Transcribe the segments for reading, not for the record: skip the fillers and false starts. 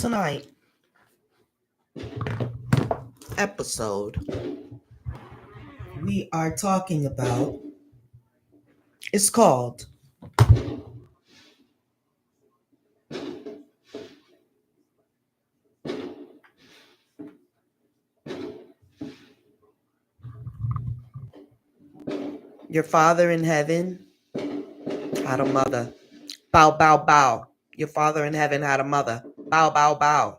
Tonight episode we are talking about is called Your Father in Heaven Had a Mother. Bow, bow, bow. Your Father in Heaven had a mother. Bow, bow, bow.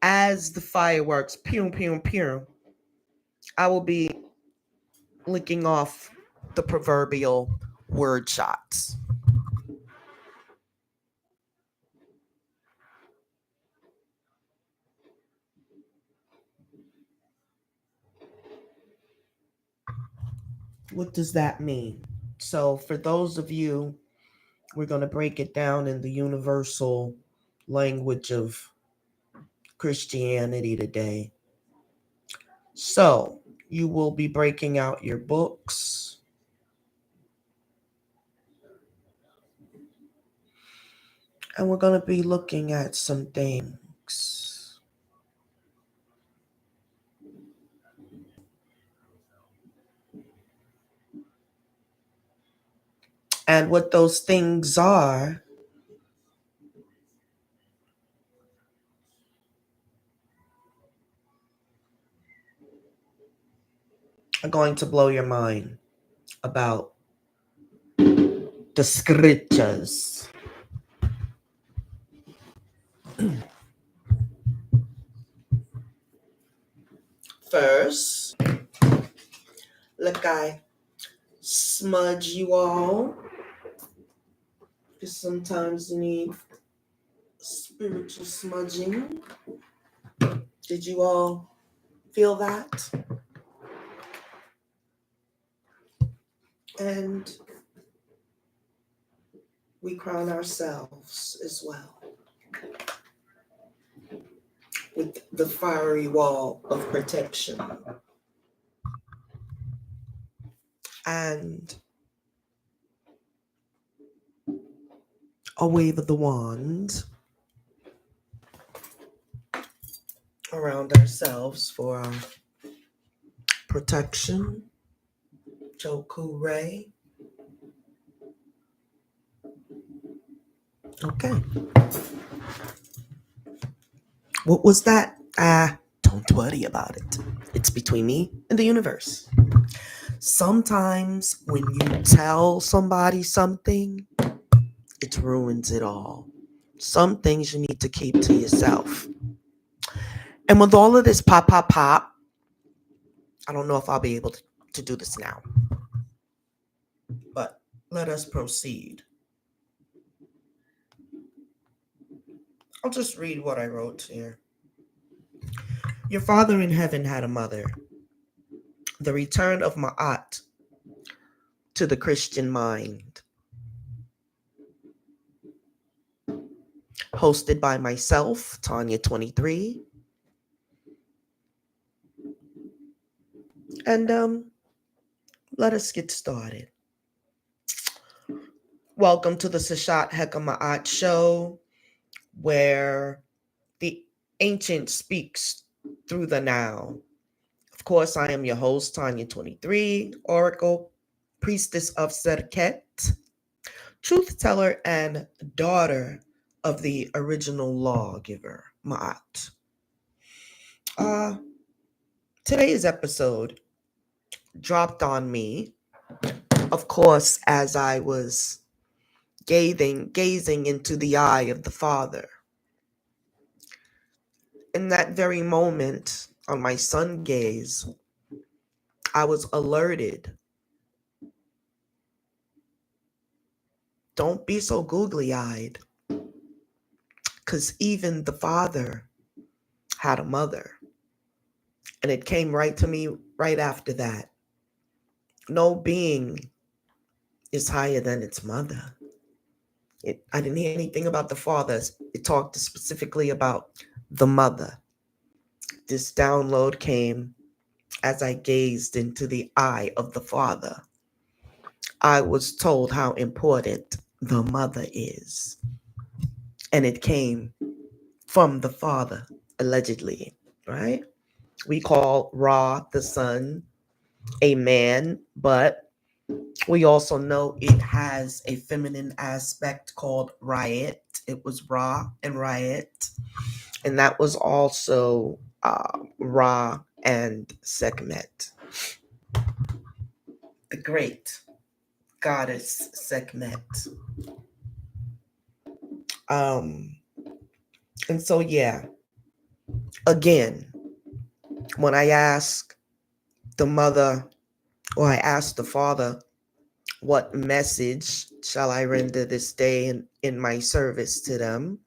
As the fireworks pew, pew, pew, I will be licking off the proverbial word shots. What does that mean? So, for those of you, we're going to break it down in the universal language of Christianity today. So, you will be breaking out your books. And we're going to be looking at some things. And what those things are going to blow your mind about the scriptures. First, look, I smudge you all, because sometimes you need spiritual smudging. Did you all feel that? And we crown ourselves as well with the fiery wall of protection. And a wave of the wand around ourselves for our protection. Joku Ray. Okay. What was that? Don't worry about it. It's between me and the universe. Sometimes when you tell somebody something, it ruins it all. Some things you need to keep to yourself. And with all of this pop, pop, pop, I don't know if I'll be able to do this now. But let us proceed. I'll just read what I wrote here. Your Father in Heaven had a mother. The return of Ma'at to the Christian mind. Hosted by myself, Tonya 23. And let us get started. Welcome to the Sashat Hekama'at show, where the ancient speaks through the now. Of course, I am your host, Tonya 23, Oracle, Priestess of Serket, Truth Teller, and daughter of the original lawgiver, Ma'at. Today's episode dropped on me, of course, as I was gazing into the eye of the Father. In that very moment, on my sun gaze, I was alerted. Don't be so googly-eyed, because even the Father had a mother. And it came right to me right after that. No being is higher than its mother. I didn't hear anything about the Father. It talked specifically about the mother. This download came as I gazed into the eye of the Father. I was told how important the mother is. And it came from the Father, allegedly, right? We call Ra, the Son, a man, but we also know it has a feminine aspect called Riot. It was Ra and Riot, and that was also Ra and Sekhmet, the great goddess Sekhmet. Um, and so, yeah, again, when I ask the mother, or I ask the father, what message shall I render this day in my service to them?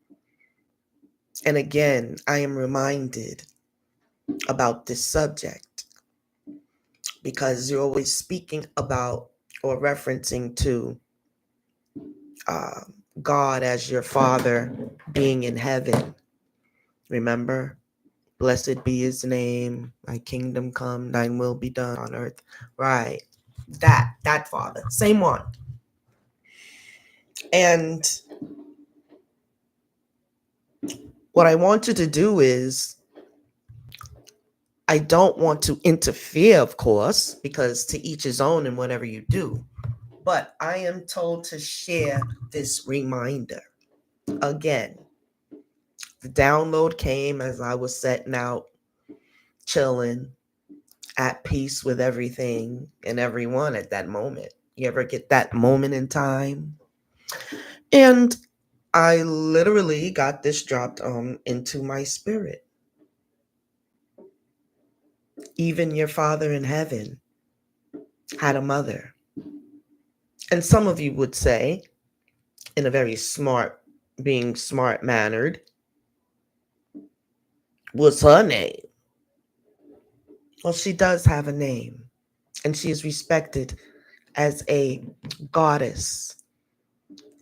And again, I am reminded about this subject because you're always speaking about or referencing to uh, God as your Father being in heaven. Remember? Blessed be his name, thy kingdom come, thine will be done on earth. Right. That Father. Same one. And what I want you to do is, I don't want to interfere, of course, because to each his own in whatever you do. But I am told to share this reminder. Again, the download came as I was setting out, chilling, at peace with everything and everyone at that moment. You ever get that moment in time? And I literally got this dropped into my spirit. Even your Father in heaven had a mother. And some of you would say, in a very being smart mannered, what's her name? Well, she does have a name, and she is respected as a goddess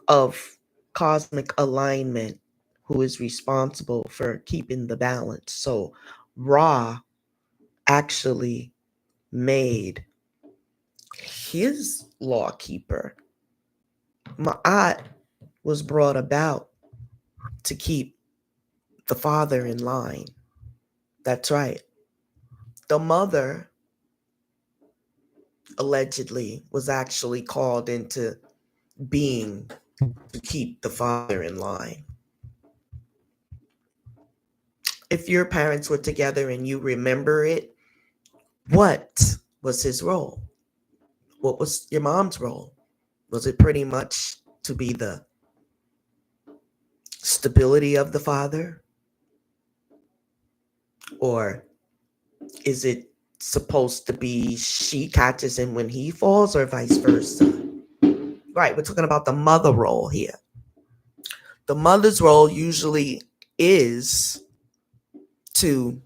of cosmic alignment who is responsible for keeping the balance. So Ra actually made his lawkeeper. Ma'at was brought about to keep the father in line. That's right. The mother allegedly was actually called into being to keep the father in line. If your parents were together and you remember it, what was his role? What was your mom's role? Was it pretty much to be the stability of the father? Or is it supposed to be she catches him when he falls, or vice versa? Right, we're talking about the mother role here. The mother's role usually is to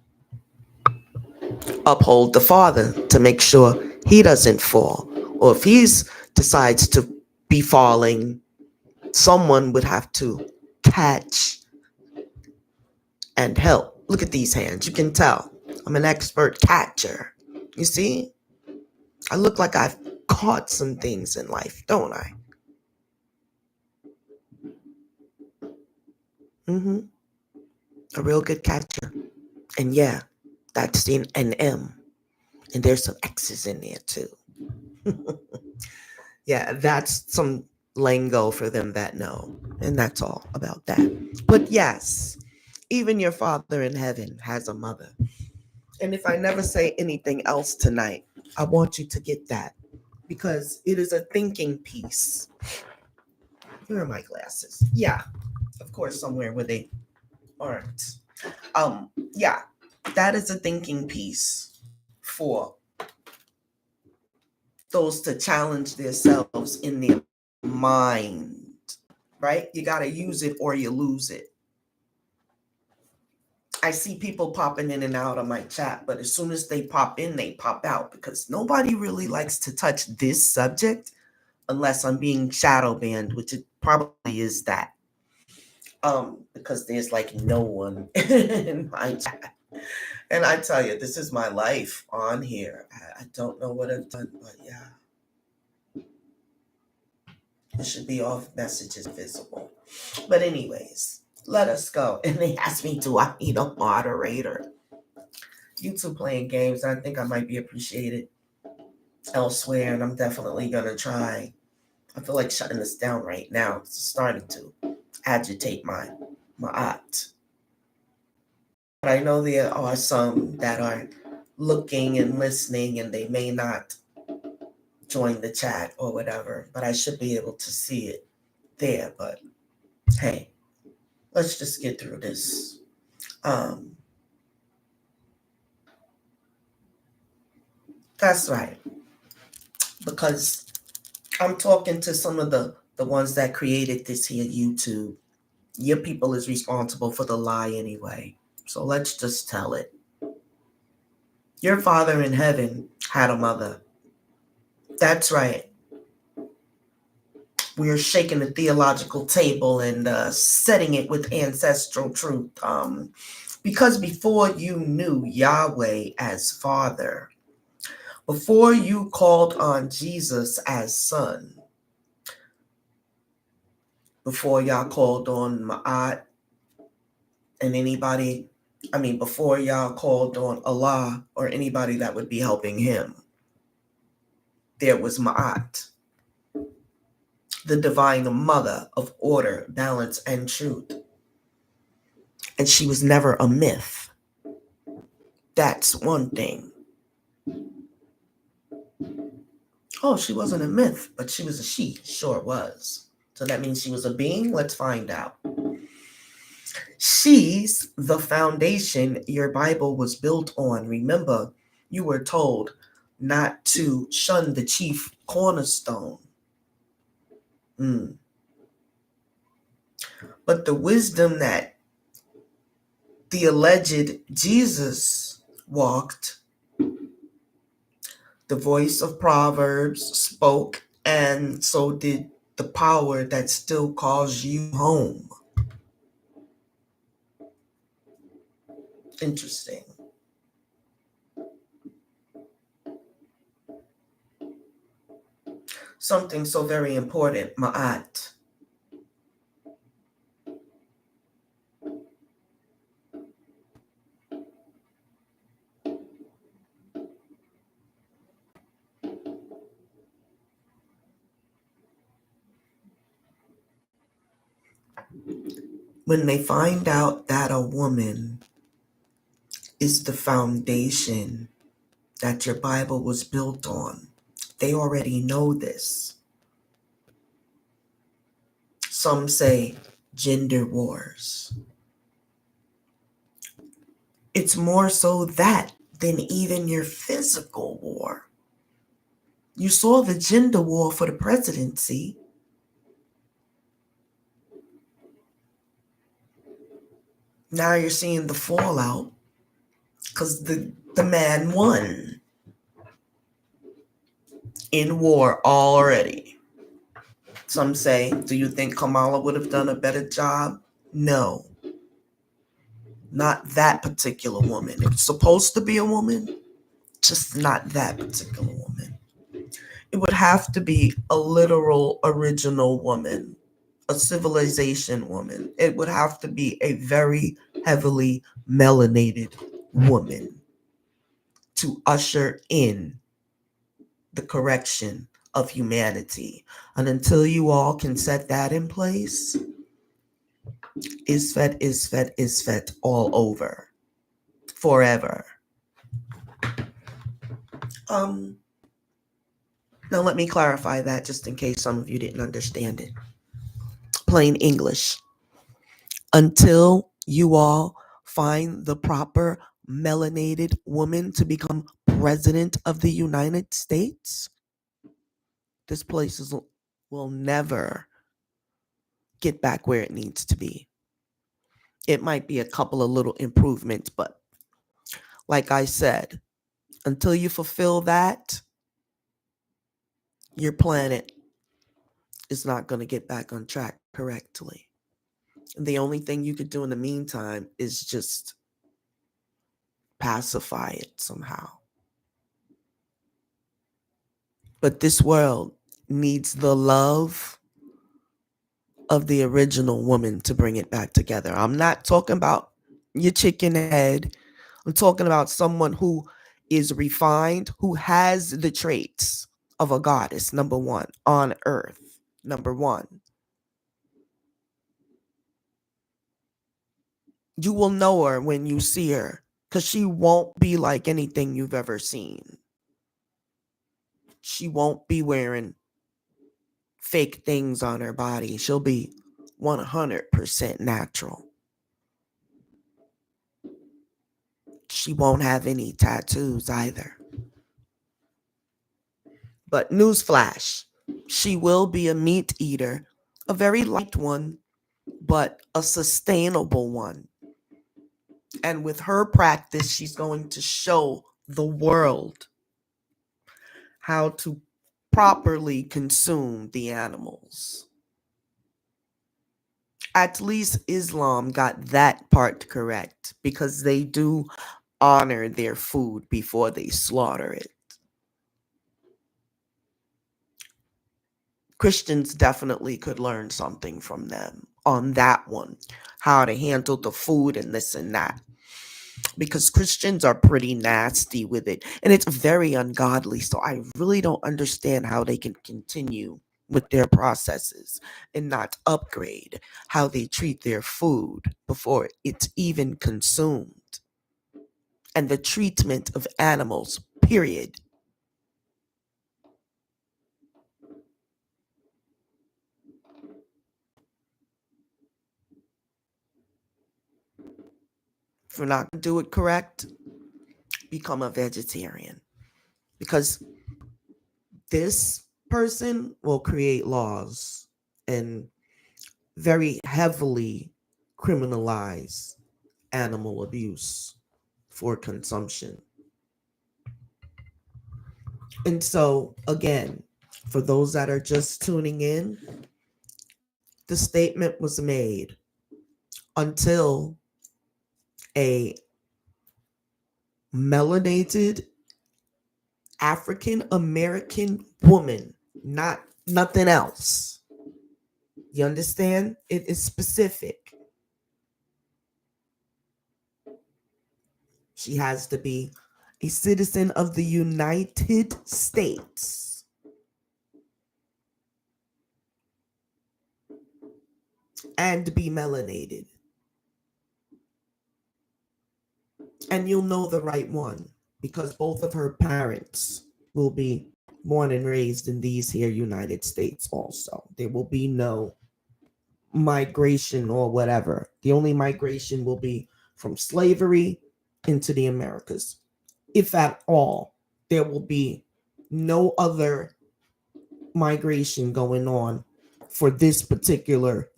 uphold the father, to make sure he doesn't fall. Or if he decides to be falling, someone would have to catch and help. Look at these hands. You can tell I'm an expert catcher. You see? I look like I've caught some things in life, don't I? Mm-hmm. A real good catcher. And yeah, that's in an M. And there's some X's in there too. Yeah, that's some lingo for them that know. And that's all about that. But yes, even your Father in heaven has a mother. And if I never say anything else tonight, I want you to get that because it is a thinking piece. Where are my glasses? Yeah, of course, somewhere where they aren't. Yeah, that is a thinking piece for those to challenge themselves in their mind, right? You got to use it or you lose it. I see people popping in and out of my chat, but as soon as they pop in, they pop out because nobody really likes to touch this subject unless I'm being shadow banned, which it probably is that. Because there's like no one in my chat. And I tell you, this is my life on here. I don't know what I've done, but yeah. It should be off messages visible. But anyways, let us go. And they asked me, do I need a moderator? You two playing games, I think I might be appreciated elsewhere, and I'm definitely going to try. I feel like shutting this down right now. It's starting to agitate my aunt. But I know there are some that are looking and listening, and they may not join the chat or whatever, but I should be able to see it there. But hey, let's just get through this. That's right. Because I'm talking to some of the ones that created this here YouTube. Your people is responsible for the lie anyway. So let's just tell it. Your father in heaven had a mother. That's right. We are shaking the theological table and setting it with ancestral truth. Because before you knew Yahweh as Father, before you called on Jesus as Son, before y'all called on Ma'at and anybody, before y'all called on Allah or anybody that would be helping him, there was Ma'at, the divine mother of order, balance, and truth. And she was never a myth. That's one thing. Oh, she wasn't a myth, but she was a she. Sure was. So that means she was a being? Let's find out. She's the foundation your Bible was built on. Remember, you were told not to shun the chief cornerstone. But the wisdom that the alleged Jesus walked, the voice of Proverbs spoke, and so did the power that still calls you home. Interesting. Something so very important, Ma'at. When they find out that a woman is the foundation that your Bible was built on, they already know this. Some say gender wars. It's more so that than even your physical war. You saw the gender war for the presidency. Now you're seeing the fallout because the man won in war already. Some say, do you think Kamala would have done a better job? No. Not that particular woman. It's supposed to be a woman, just not that particular woman. It would have to be a literal original woman, a civilization woman. It would have to be a very heavily melanated woman to usher in the correction of humanity. And until you all can set that in place, Isfet all over. Forever. Now let me clarify that just in case some of you didn't understand it. Plain English. Until you all find the proper melanated woman to become president of the United States, this place will never get back where it needs to be. It might be a couple of little improvements, but like I said, until you fulfill that, your planet is not going to get back on track correctly. The only thing you could do in the meantime is just pacify it somehow. But this world needs the love of the original woman to bring it back together. I'm not talking about your chicken head. I'm talking about someone who is refined, who has the traits of a goddess, number one, on earth, number one. You will know her when you see her because she won't be like anything you've ever seen. She won't be wearing fake things on her body. She'll be 100% natural. She won't have any tattoos either. But newsflash, she will be a meat eater, a very light one, but a sustainable one. And with her practice, she's going to show the world how to properly consume the animals. At least Islam got that part correct because they do honor their food before they slaughter it. Christians definitely could learn something from them on that one, how to handle the food and this and that. Because Christians are pretty nasty with it and it's very ungodly. So I really don't understand how they can continue with their processes and not upgrade how they treat their food before it's even consumed. And the treatment of animals, period. If you're not going to do it correct, become a vegetarian. Because this person will create laws and very heavily criminalize animal abuse for consumption. And so, again, for those that are just tuning in, the statement was made until a melanated African American woman, not nothing else. You understand? It is specific. She has to be a citizen of the United States and be melanated. And you'll know the right one because both of her parents will be born and raised in these here United States also. There will be no migration or whatever. The only migration will be from slavery into the Americas. If at all, there will be no other migration going on for this particular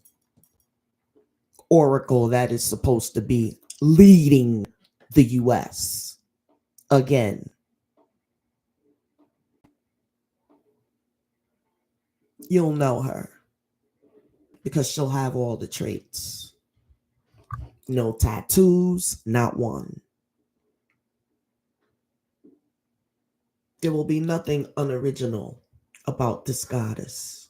oracle that is supposed to be leading the US. Again, you'll know her because she'll have all the traits. No tattoos, not one. There will be nothing unoriginal about this goddess.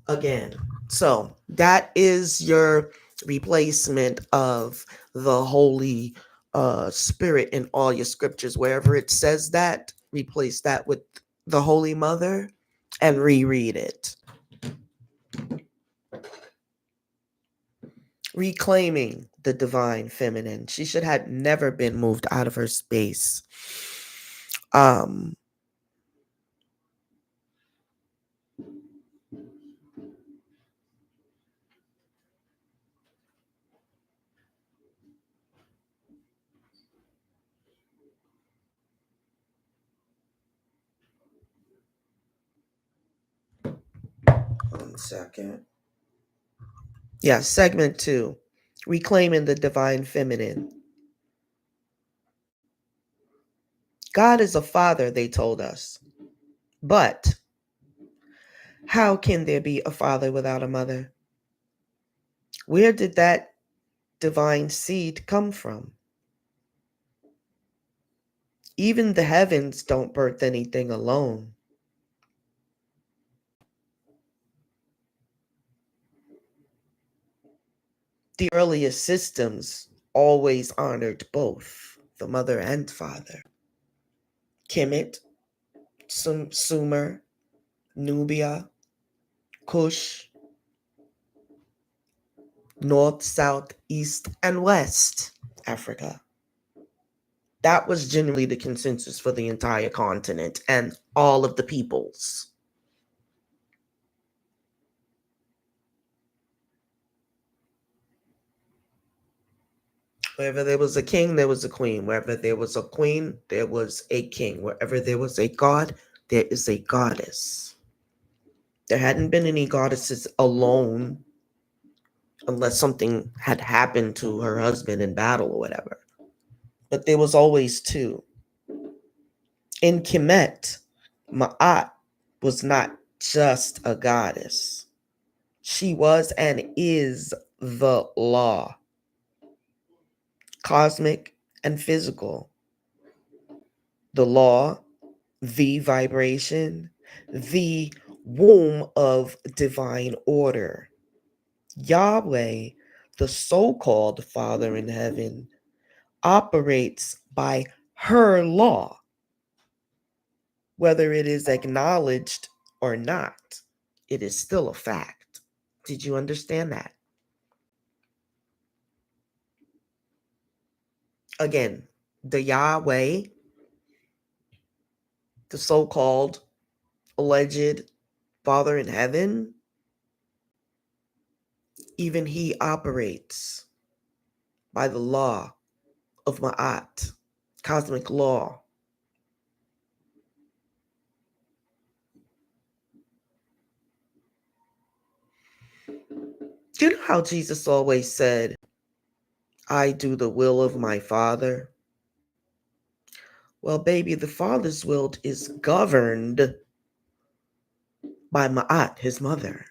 Again, so that is your replacement of the Holy Spirit in all your scriptures. Wherever it says that, replace that with the Holy Mother and reread it. Reclaiming the divine feminine. She should have never been moved out of her space. 1 second. Yeah, segment 2. Reclaiming the divine feminine. God is a father, they told us. But how can there be a father without a mother? Where did that divine seed come from? Even the heavens don't birth anything alone. The earliest systems always honored both the mother and father. Kemet, Sumer, Nubia, Kush, North, South, East, and West Africa. That was generally the consensus for the entire continent and all of the peoples. Wherever there was a king, there was a queen. Wherever there was a queen, there was a king. Wherever there was a god, there is a goddess. There hadn't been any goddesses alone unless something had happened to her husband in battle or whatever. But there was always two. In Kemet, Ma'at was not just a goddess. She was and is the law, cosmic and physical. The law, the vibration, the womb of divine order. Yahweh, the so called Father in heaven, operates by her law, whether it is acknowledged or not. It is still a fact. Did you understand that? Again, the Yahweh, the so called alleged Father in heaven, even he operates by the law of Ma'at, cosmic law. Do you know how Jesus always said, I do the will of my Father? Well, baby, the Father's will is governed by Ma'at, his mother.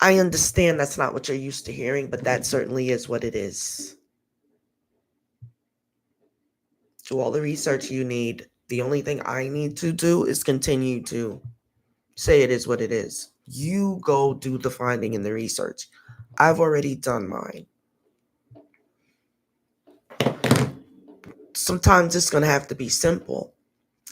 I understand that's not what you're used to hearing, but that certainly is what it is. Do all the research you need. The only thing I need to do is continue to say it is what it is. You go do the finding and the research. I've already done mine. Sometimes it's going to have to be simple.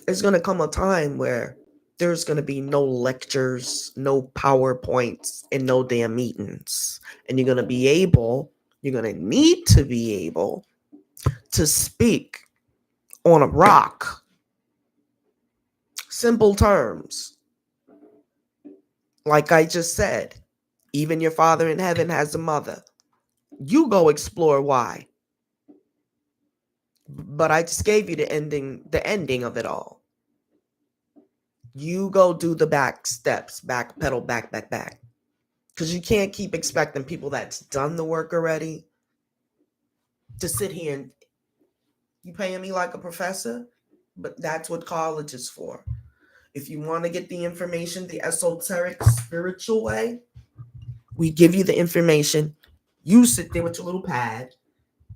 There's going to come a time where there's going to be no lectures, no PowerPoints, and no damn meetings. And you're going to need to be able to speak on a rock. Simple terms. Like I just said, even your Father in heaven has a mother. You go explore why. But I just gave you the ending of it all. You go do the back steps, back pedal, back. Because you can't keep expecting people that's done the work already to sit here and you paying me like a professor, but that's what college is for. If you want to get the information the esoteric spiritual way, we give you the information. You sit there with your little pad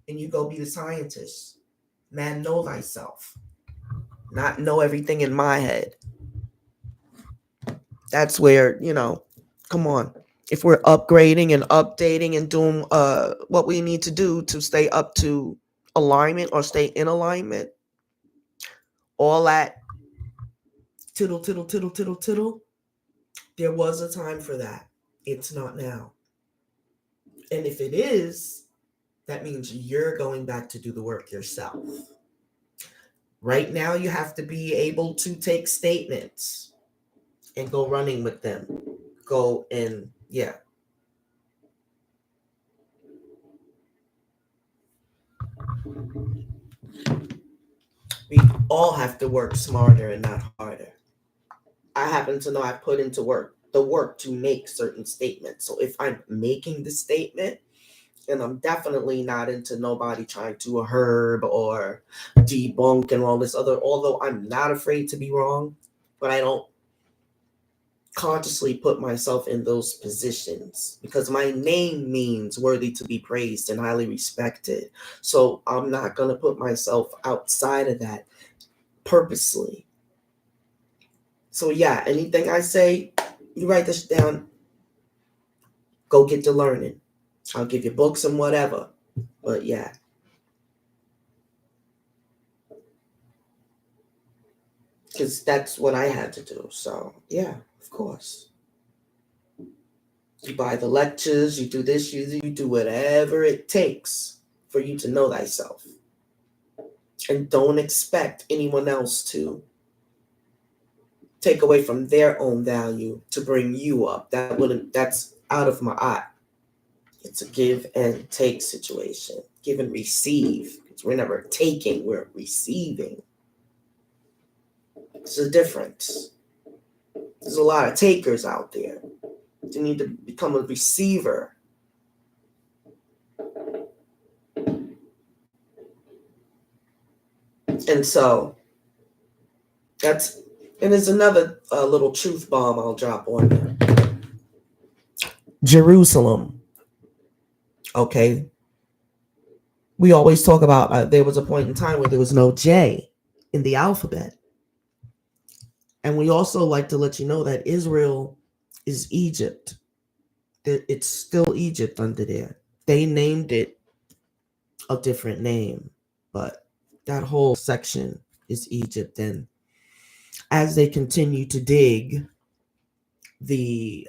and you go be the scientist. Man, know thyself. Not know everything in my head. That's where, come on. If we're upgrading and updating and doing what we need to do to stay up to alignment or stay in alignment, all that tittle, there was a time for that. It's not now. And if it is, that means you're going back to do the work yourself. Right now, you have to be able to take statements and go running with them. Go and, yeah. We all have to work smarter and not harder. I happen to know I put into the work to make certain statements. So if I'm making the statement, and I'm definitely not into nobody trying to herb or debunk and all this other, although I'm not afraid to be wrong, but I don't consciously put myself in those positions because my name means worthy to be praised and highly respected. So I'm not going to put myself outside of that purposely. So yeah, anything I say, you write this down, go get to learning. I'll give you books and whatever. But yeah. Because that's what I had to do. So yeah, of course. You buy the lectures, you do this, you do whatever it takes for you to know thyself. And don't expect anyone else to take away from their own value to bring you up. That's out of my eye. It's a give and take situation. Give and receive. Because we're never taking, we're receiving. There's a difference. There's a lot of takers out there. You need to become a receiver. And so and there's another little truth bomb I'll drop on you. Jerusalem. Okay. We always talk about there was a point in time where there was no J in the alphabet. And we also like to let you know that Israel is Egypt. It's still Egypt under there. They named it a different name, but that whole section is Egypt. And as they continue to dig the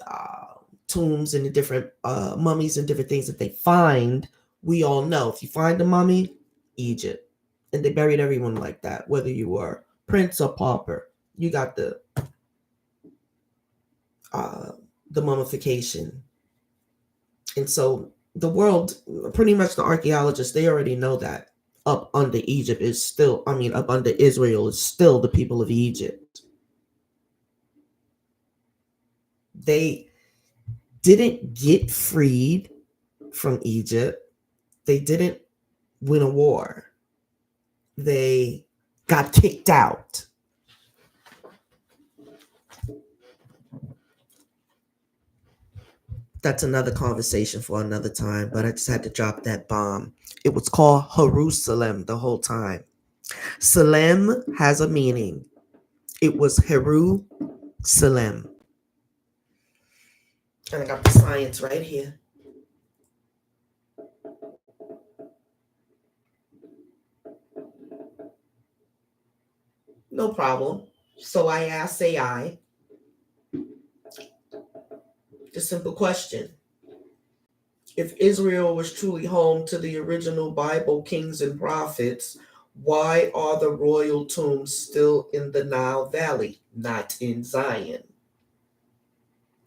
tombs and the different mummies and different things that they find, we all know if you find a mummy, Egypt. And they buried everyone like that, whether you were prince or pauper. You got the mummification. And so the world, pretty much the archaeologists, they already know that up under Egypt is still, up under Israel is still the people of Egypt. They didn't get freed from Egypt. They didn't win a war. They got kicked out. That's another conversation for another time, but I just had to drop that bomb. It was called Jerusalem the whole time. Salem has a meaning. It was Heru Salem. And I got the science right here. No problem. So I asked AI the simple question. If Israel was truly home to the original Bible kings and prophets, why are the royal tombs still in the Nile Valley, not in Zion?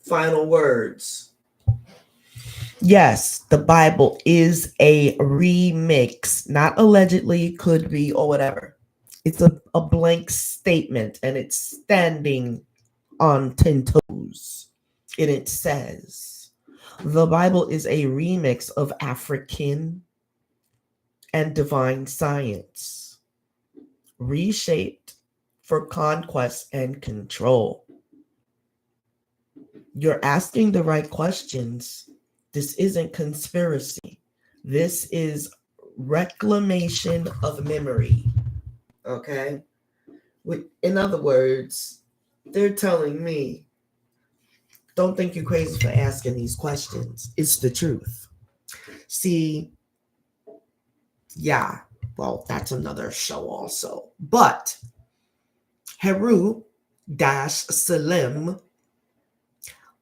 Final words. Yes, the Bible is a remix, not allegedly, could be, or whatever. It's a blank statement, and it's standing on 10 toes. And it says, the Bible is a remix of African and divine science, reshaped for conquest and control. You're asking the right questions. This isn't conspiracy. This is reclamation of memory. Okay? In other words, they're telling me, don't think you're crazy for asking these questions. It's the truth. See, yeah, well, that's another show also. But Heru-Salem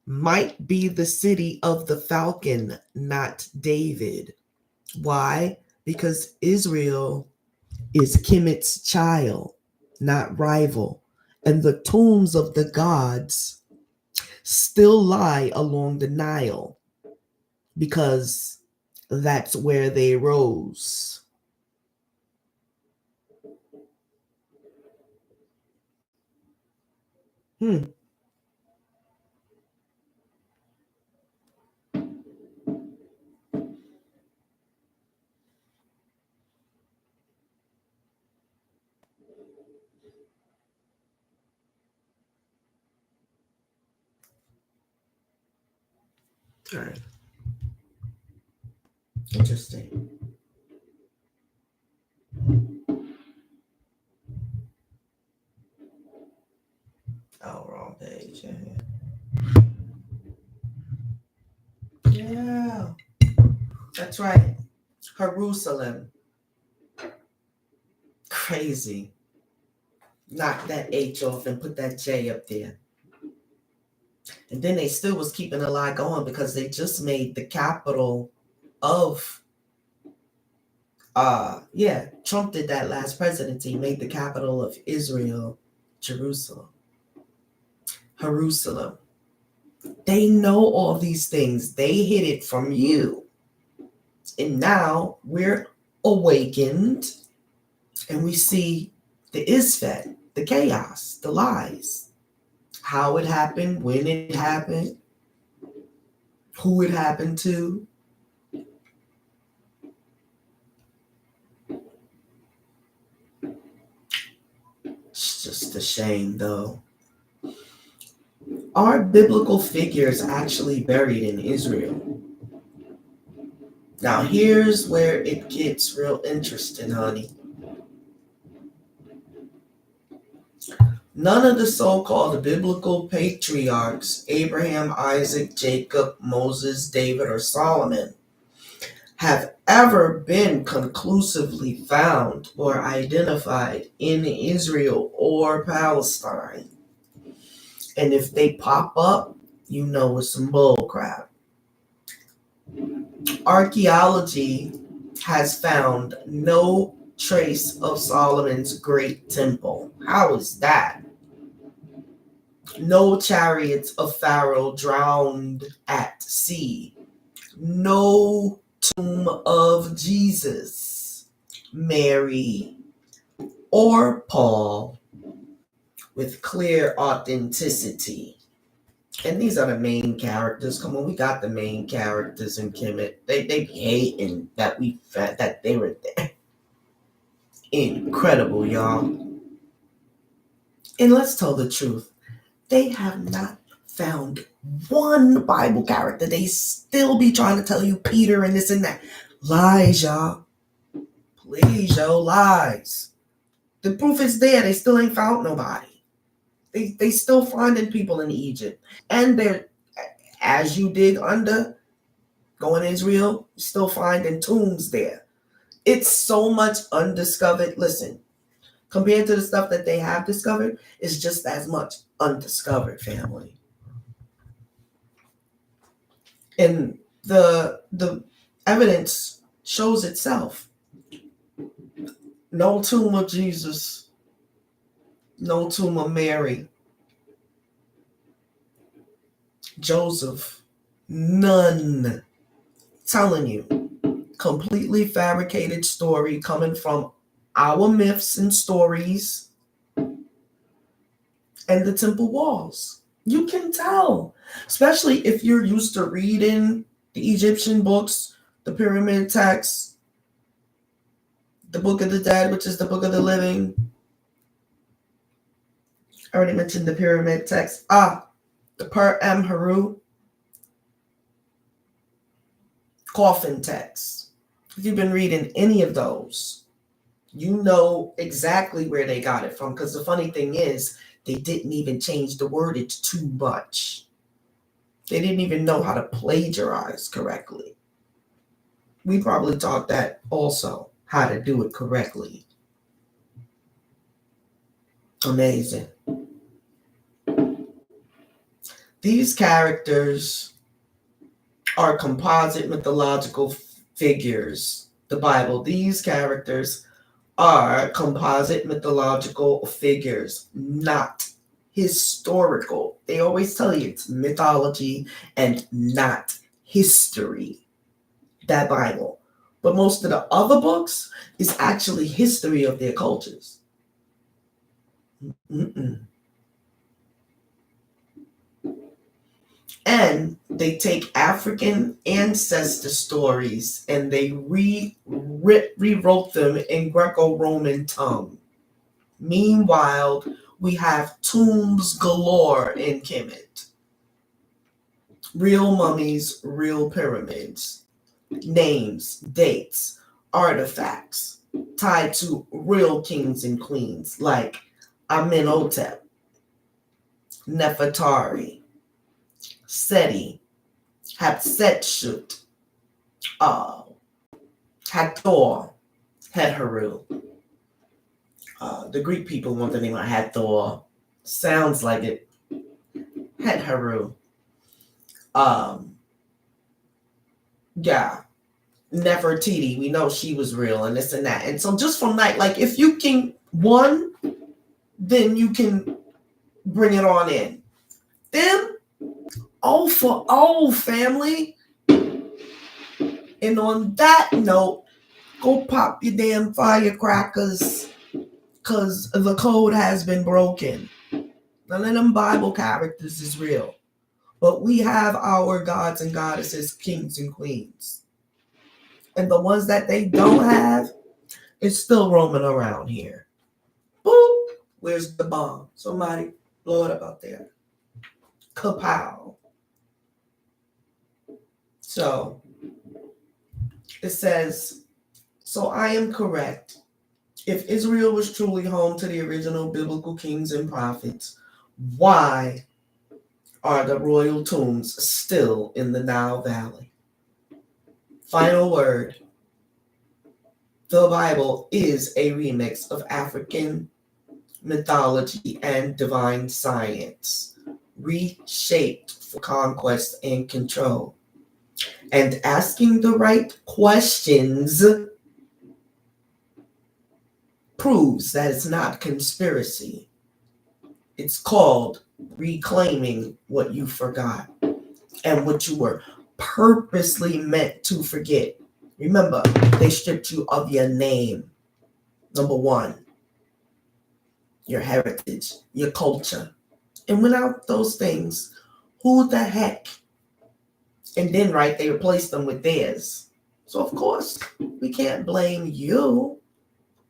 might be the city of the falcon, not David. Why? Because Israel is Kemet's child, not rival. And the tombs of the gods still lie along the Nile because that's where they rose. Right. Interesting. Oh, wrong page. Yeah, that's right. Jerusalem. Crazy. Knock that H off and put that J up there. And then they still was keeping a lie going because they just made the capital of Trump did that last presidency, made the capital of Israel Jerusalem. Jerusalem. They know all these things. They hid it from you. And now we're awakened and we see the isfet, the chaos, the lies, how it happened, when it happened, who it happened to. It's just a shame, though. Are biblical figures actually buried in Israel? Now, here's where it gets real interesting, honey. None of the so-called biblical patriarchs, Abraham, Isaac, Jacob, Moses, David, or Solomon, have ever been conclusively found or identified in Israel or Palestine. And if they pop up, you know it's some bull crap. Archaeology has found no trace of Solomon's great temple. How is that? No chariots of Pharaoh drowned at sea. No tomb of Jesus, Mary, or Paul with clear authenticity. And these are the main characters. Come on, we got the main characters in Kemetic. They be hating that they were there. Incredible, y'all. And let's tell the truth. They have not found one Bible character. They still be trying to tell you Peter and this and that. Lies, y'all. Please, yo, lies. The proof is there. They still ain't found nobody. They still finding people in Egypt. And they're, as you dig under, going to Israel, still finding tombs there. It's so much undiscovered. Listen, compared to the stuff that they have discovered, it's just as much undiscovered, family. And the evidence shows itself. No tomb of Jesus, no tomb of Mary, Joseph, none. Telling you, completely fabricated story coming from our myths and stories and the temple walls. You can tell, especially if you're used to reading the Egyptian books, the pyramid texts, the Book of the Dead, which is the Book of the Living. I already mentioned the pyramid text. The Per Em Haru coffin text. If you've been reading any of those, you know exactly where they got it from. Because the funny thing is, they didn't even change the wordage too much. They didn't even know how to plagiarize correctly. We probably taught that also, how to do it correctly. Amazing. These characters are composite mythological figures. The Bible, these characters are composite mythological figures, not historical. They always tell you it's mythology and not history, that Bible. But most of the other books is actually history of their cultures. And they take African ancestor stories and they rewrote them in Greco-Roman tongue. Meanwhile, we have tombs galore in Kemet. Real mummies, real pyramids, names, dates, artifacts tied to real kings and queens like Amenhotep, Nefertari, Seti, Hatshepsut, Hathor, Heru. The Greek people want the name of Hathor. Sounds like it. Heru. Yeah. Nefertiti, we know she was real and this and that. And so just from that, like if you can one, then you can bring it on in. Them, oh for oh family. And on that note, go pop your damn firecrackers because the code has been broken. None of them Bible characters is real. But we have our gods and goddesses, kings and queens. And the ones that they don't have is still roaming around here. Boop! Where's the bomb? Somebody blow it up out there. Kapow. So it says, so I am correct. If Israel was truly home to the original biblical kings and prophets, why are the royal tombs still in the Nile Valley? Final word. The Bible is a remix of African mythology and divine science, reshaped for conquest and control. And asking the right questions proves that it's not conspiracy. It's called reclaiming what you forgot and what you were purposely meant to forget. Remember, they stripped you of your name. Number one, your heritage, your culture. And without those things, who the heck? And then, right, they replaced them with theirs. So, of course, we can't blame you.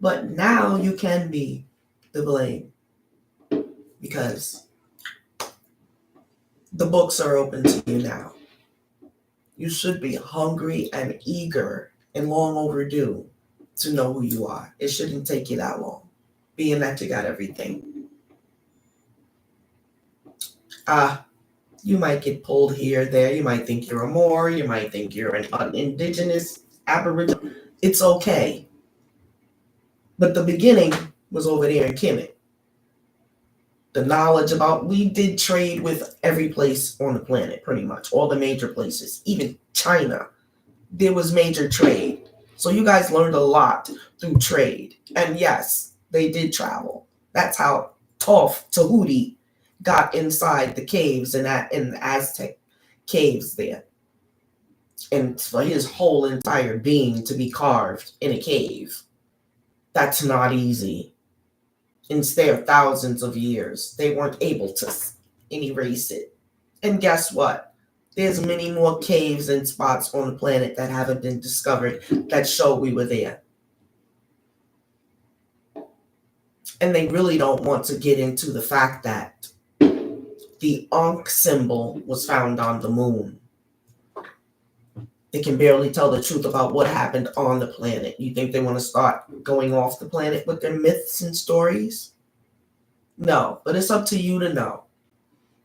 But now you can be the blame. Because the books are open to you now. You should be hungry and eager and long overdue to know who you are. It shouldn't take you that long, being that you got everything. You might get pulled here, there. You might think you're a Moor. You might think you're an indigenous aboriginal. It's okay. But the beginning was over there in Kemetic. The knowledge about, we did trade with every place on the planet, pretty much. All the major places. Even China. There was major trade. So you guys learned a lot through trade. And yes, they did travel. That's how Toph Tahuti got inside the caves in the Aztec caves there. And for his whole entire being to be carved in a cave, that's not easy. And stay thousands of years. They weren't able to erase it. And guess what? There's many more caves and spots on the planet that haven't been discovered that show we were there. And they really don't want to get into the fact that the Ankh symbol was found on the moon. They can barely tell the truth about what happened on the planet. You think they want to start going off the planet with their myths and stories? No, but it's up to you to know.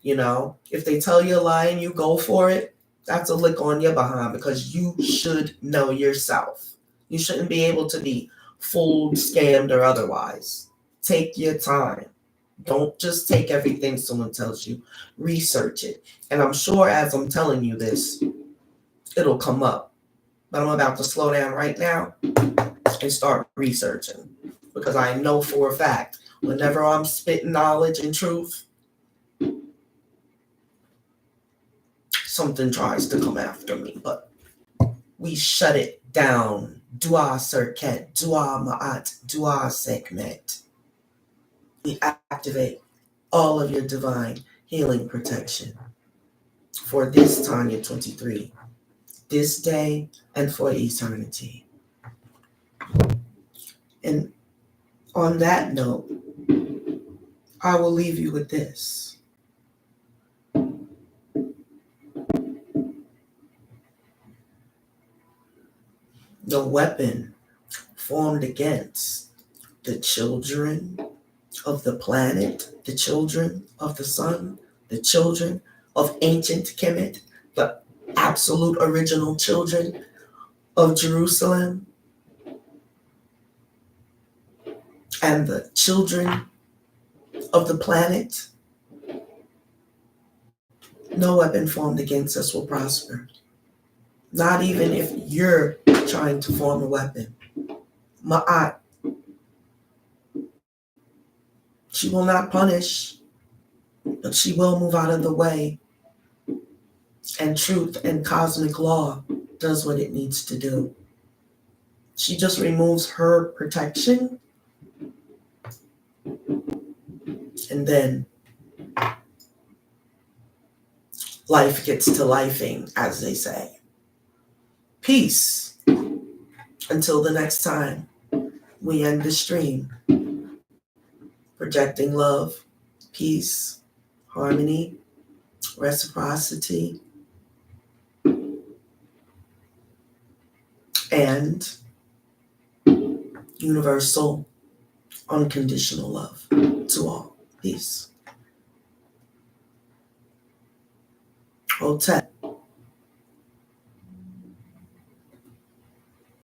You know, if they tell you a lie and you go for it, that's a lick on your behind, because you should know yourself. You shouldn't be able to be fooled, scammed, or otherwise. Take your time. Don't just take everything someone tells you. Research it. And I'm sure as I'm telling you this, it'll come up. But I'm about to slow down right now and start researching, because I know for a fact, whenever I'm spitting knowledge and truth, something tries to come after me. But we shut it down. Dua Serket, Dua Ma'at, Dua Sekmet. We activate all of your divine healing protection for this Tonya 23, this day and for eternity. And on that note, I will leave you with this. no weapon formed against the children of the planet, the children of the sun, the children of ancient Kemet, the absolute original children of Jerusalem, and the children of the planet. No weapon formed against us will prosper. Not even if you're trying to form a weapon. Ma'at. She will not punish, but she will move out of the way. And truth and cosmic law does what it needs to do. She just removes her protection, and then life gets to lifing, as they say. Peace. Until the next time we end the stream. Projecting love, peace, harmony, reciprocity, and universal, unconditional love to all. Peace. Hotep.